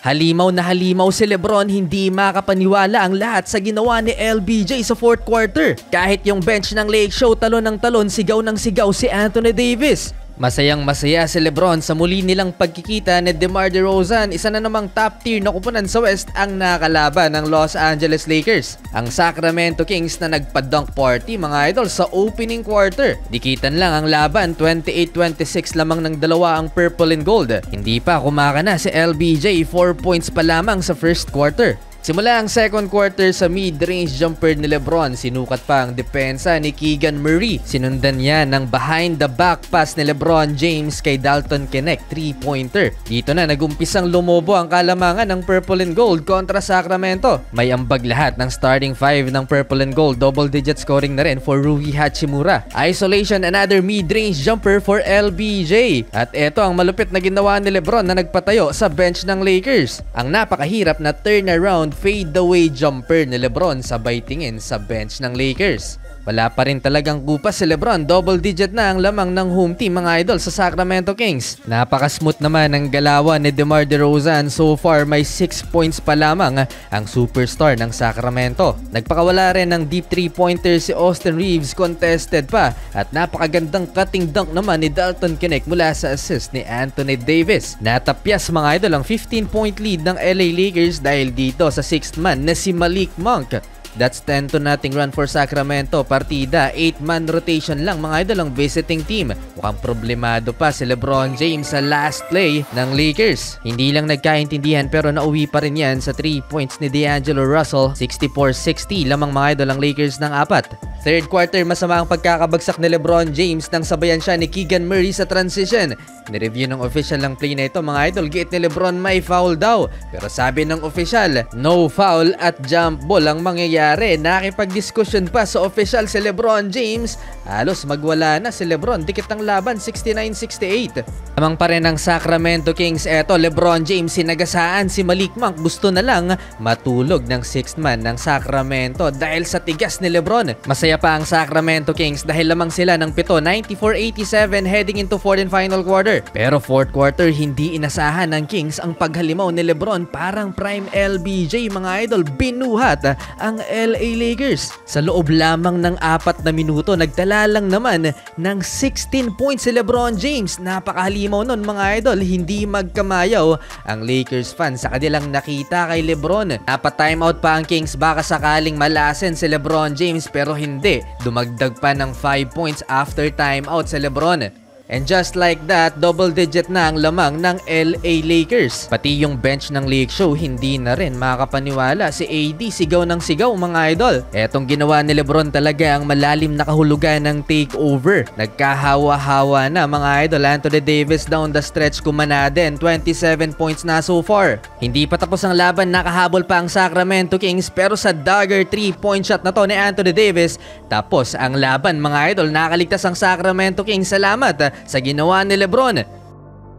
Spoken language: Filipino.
Halimaw na halimaw si Lebron, hindi makapaniwala ang lahat sa ginawa ni LBJ sa fourth quarter. Kahit yung bench ng Lake Show talon ng talon, sigaw ng sigaw si Anthony Davis. Masayang masaya si Lebron sa muli nilang pagkikita ni DeMar DeRozan, isa na namang top tier na kupunan sa West ang nakalaban ng Los Angeles Lakers. Ang Sacramento Kings na nagpa-dunk party mga idol sa opening quarter. Dikitan lang ang laban, 28-26 lamang ng dalawa ang purple and gold. Hindi pa kumakana si LBJ, 4 points pa lamang sa first quarter. Simula ang second quarter sa mid-range jumper ni Lebron, sinukat pa ang depensa ni Keegan Murray. Sinundan niya ng behind-the-back pass ni LeBron James kay Dalton Knecht, 3-pointer. Dito na nagumpisang lumobo ang kalamangan ng Purple and Gold kontra Sacramento. May ambag lahat ng starting five ng Purple and Gold, double-digit scoring na rin for Rui Hachimura. Isolation, another mid-range jumper for LBJ. At eto ang malupit na ginawa ni Lebron na nagpatayo sa bench ng Lakers. Ang napakahirap na turnaround fade-away jumper ni Lebron sabay tingin sa bench ng Lakers. Wala pa rin talagang kupas si Lebron, double-digit na ang lamang ng home team mga idol sa Sacramento Kings. Napaka-smooth naman ang galawan ni DeMar DeRozan, so far may 6 points pa lamang ang superstar ng Sacramento. Nagpakawala rin ng deep 3-pointer si Austin Reeves, contested pa, at napakagandang cutting dunk naman ni Dalton Knecht mula sa assist ni Anthony Davis. Natapyas mga idol ang 15-point lead ng LA Lakers dahil dito sa 6th man na si Malik Monk. That's 10-0 run for Sacramento. Partida, 8-man rotation lang mga idol ang visiting team. Mukhang problemado pa si LeBron James sa last play ng Lakers. Hindi lang nagkaintindihan pero nauwi pa rin yan sa 3 points ni D'Angelo Russell. 64-60 lamang mga idol ang Lakers ng 4. Third quarter, masama ang pagkakabagsak ni LeBron James nang sabayan siya ni Keegan Murray sa transition. Nireview ng official ng play na ito mga idol, giit ni Lebron may foul daw. Pero sabi ng official, no foul at jump ball ang mangyayari. Nakipag-discussion pa sa official si LeBron James. Halos magwala na si Lebron, dikit ang laban, 69-68. Lamang pa rin ang Sacramento Kings. Eto, LeBron James sinagasaan si Malik Monk. Gusto na lang matulog ng 6th man ng Sacramento dahil sa tigas ni Lebron. Masaya pa ang Sacramento Kings dahil lamang sila ng 7, 94-87 heading into 4th and final quarter. Pero fourth quarter, hindi inasahan ng Kings ang paghalimaw ni Lebron. Parang prime LBJ mga idol, binuhat ang LA Lakers. Sa loob lamang ng 4 na minuto, nagtala lang naman ng 16 points si LeBron James. Napakahalimaw nun mga idol, hindi magkamayaw ang Lakers fans sa kanilang nakita kay Lebron. Napa-timeout pa ang Kings, baka sakaling malasen si LeBron James pero hindi. Dumagdag pa ng 5 points after timeout si Lebron. And just like that, double-digit na ang lamang ng LA Lakers. Pati yung bench ng Lake Show, hindi na rin makapaniwala. Si AD, sigaw ng sigaw mga idol. Etong ginawa ni Lebron talaga ang malalim na kahulugan ng takeover. Nagkahawa-hawa na mga idol. Anthony Davis down the stretch kumanadin, 27 points na so far. Hindi pa tapos ang laban, nakahabol pa ang Sacramento Kings. Pero sa dagger 3-point shot na to ni Anthony Davis, tapos ang laban mga idol, nakaligtas ang Sacramento Kings. Salamat sa ginawa ni Lebron.